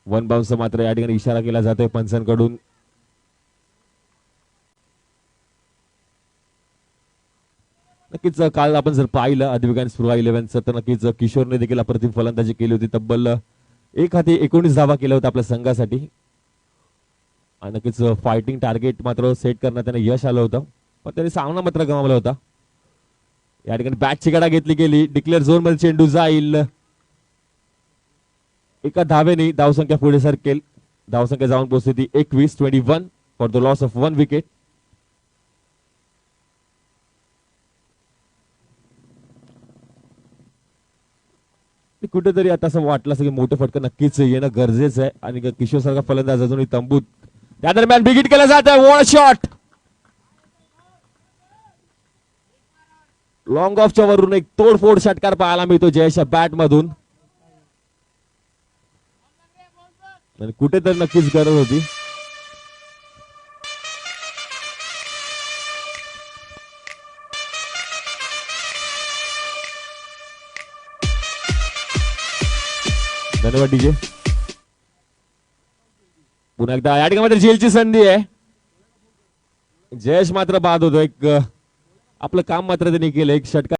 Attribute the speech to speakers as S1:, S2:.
S1: One bounce मात्र या ठिकाणी इशारा केला जातोय पंचांकडून. नक्कीच काल आपण जर पाहिलं अधिवेगान स्पृहा 11चं तर नक्कीच किशोरने देखील अप्रतिम फलंदाजी केली होती. तब्बल एक हाती 19 धावा केल्या होत्या आपल्या संघासाठी. आणि नक्कीच फायटिंग टार्गेट मात्र सेट करण्यात त्यांना यश आलं होतं, पण त्यांनी सामना मात्र गमावला होता. या ठिकाणी बॅटची गडा घेतली गेली. डिक्लेअर झोन मध्ये चेंडू जाईल. एका धावेने धावसंख्या पुढे सरकेल. धावसंख्या जाऊन पोहोचली ती 21 for the loss of 1 wicket. कुठेतरी आता असं वाटलं असं की मोठे फटका नक्कीच येणं गरजेचं आहे आणि किशोर सारखा फलंदाज अजूनही तंबूत. त्या दरम्यान बिगिट केलं जात आहे. वॉल शॉट लॉंग ऑफच्या वरून एक तोडफोड षटकार पाहायला मिळतो जयेशच्या बॅट मधून. आणि कुठेतरी नक्कीच गरज होती. धन्यवाद डीजे. पुन्हा एकदा या ठिकाणी झेलची संधी आहे. जयेश मात्र बाद होतो. एक आपलं काम मात्र त्यांनी केलं. एक षटकार